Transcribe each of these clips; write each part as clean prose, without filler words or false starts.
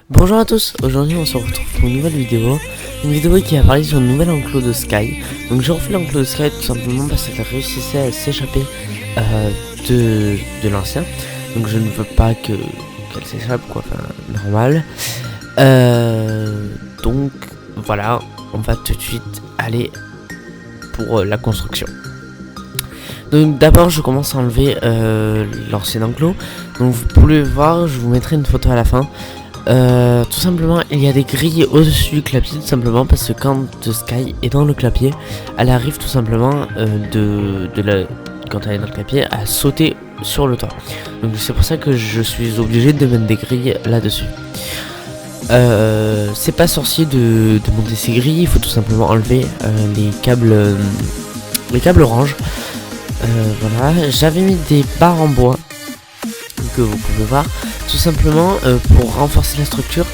Bonjour à tous, aujourd'hui on se retrouve pour une nouvelle vidéo. Une vidéo qui va parler sur une nouvelle enclos de Sky. Donc j'ai refait l'enclos de Sky tout simplement parce qu'elle réussissait à s'échapper de l'ancien. Donc je ne veux pas qu'elle s'échappe quoi, enfin normal. Donc voilà, on va tout de suite aller pour la construction. Donc d'abord je commence à enlever l'ancien enclos. Donc vous pouvez voir, je vous mettrai une photo à la fin. Tout simplement il y a des grilles au-dessus du clapier, tout simplement parce que quand Sky est dans le clapier, elle arrive tout simplement quand elle est dans le clapier à sauter sur le toit. Donc c'est pour ça que je suis obligé de mettre des grilles là-dessus. C'est pas sorcier de monter ces grilles, il faut tout simplement enlever les câbles orange. Voilà, j'avais mis des barres en bois que vous pouvez voir tout simplement pour renforcer la structure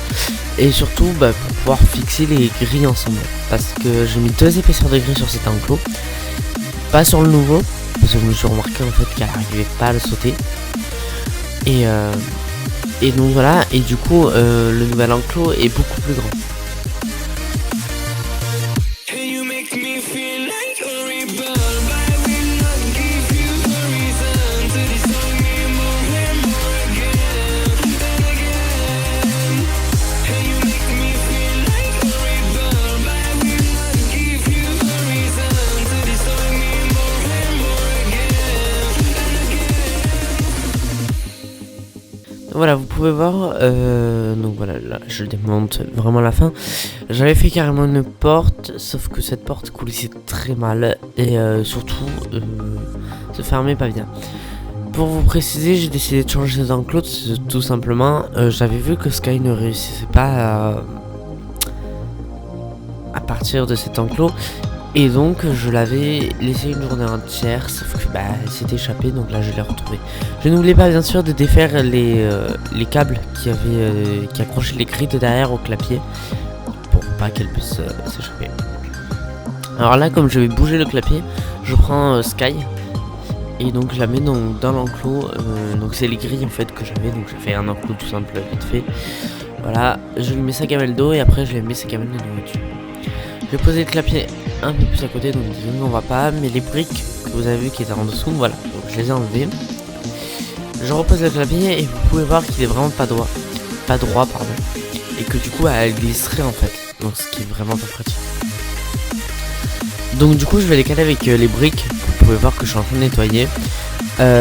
et surtout pour pouvoir fixer les grilles ensemble, parce que j'ai mis 2 épaisseurs de grilles sur cet enclos, pas sur le nouveau parce que je me suis remarqué en fait qu'elle n'arrivait pas à le sauter et donc voilà, et du coup le nouvel enclos est beaucoup plus grand. Voilà, vous pouvez voir, donc voilà, là je démonte vraiment à la fin. J'avais fait carrément une porte, sauf que cette porte coulissait très mal et surtout se fermait pas bien. Pour vous préciser, j'ai décidé de changer cet enclos tout simplement. J'avais vu que Sky ne réussissait pas à partir de cet enclos. Et donc je l'avais laissé une journée entière, sauf que elle s'est échappée, donc là je l'ai retrouvée. Je n'oubliez pas bien sûr de défaire les câbles qui accrochaient les grilles de derrière au clapier, pour pas qu'elle puisse s'échapper. Alors là, comme je vais bouger le clapier, je prends Sky, et donc je la mets dans l'enclos, donc c'est les grilles en fait que j'avais, donc j'ai fait un enclos tout simple vite fait. Voilà, je lui mets sa gamelle d'eau et après je lui mets sa gamelle de nourriture. Je vais poser le clapier un peu plus à côté, donc on va pas, mais les briques que vous avez vu qui étaient en dessous, voilà, donc je les ai enlevées. Je repose le clapier et vous pouvez voir qu'il est vraiment pas droit, et que du coup elle glisserait en fait, donc ce qui est vraiment pas pratique. Donc du coup je vais les caler avec les briques que vous pouvez voir que je suis en train de nettoyer.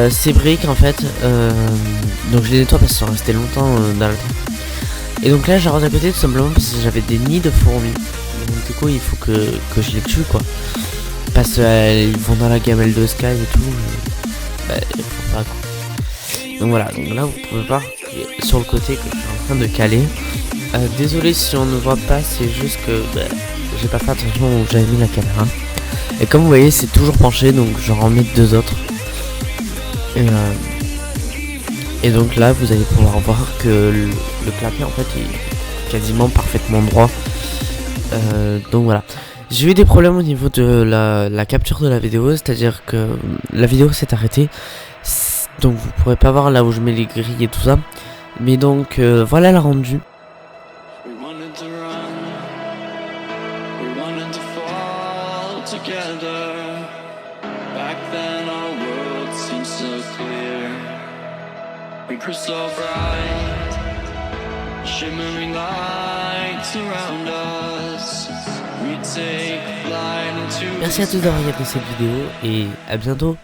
Ces briques en fait, donc je les nettoie parce qu'ils sont restés longtemps dans le temps. Et donc là j'arrose à côté tout simplement parce que j'avais des nids de fourmis. Donc du coup il faut que je les tue quoi, parce qu'ils vont dans la gamelle de Sky et tout, il faut pas quoi. Donc voilà, donc là vous pouvez voir sur le côté que je suis en train de caler. Désolé si on ne voit pas, c'est juste que j'ai pas fait attention où j'avais mis la caméra. Et comme vous voyez c'est toujours penché, donc je remets 2 autres. Et donc là vous allez pouvoir voir que le clapier en fait est quasiment parfaitement droit. Donc voilà, j'ai eu des problèmes au niveau de la capture de la vidéo, c'est-à-dire que la vidéo s'est arrêtée, donc vous pourrez pas voir là où je mets les grilles et tout ça, mais donc voilà le rendu. Merci à tous d'avoir regardé cette vidéo et à bientôt.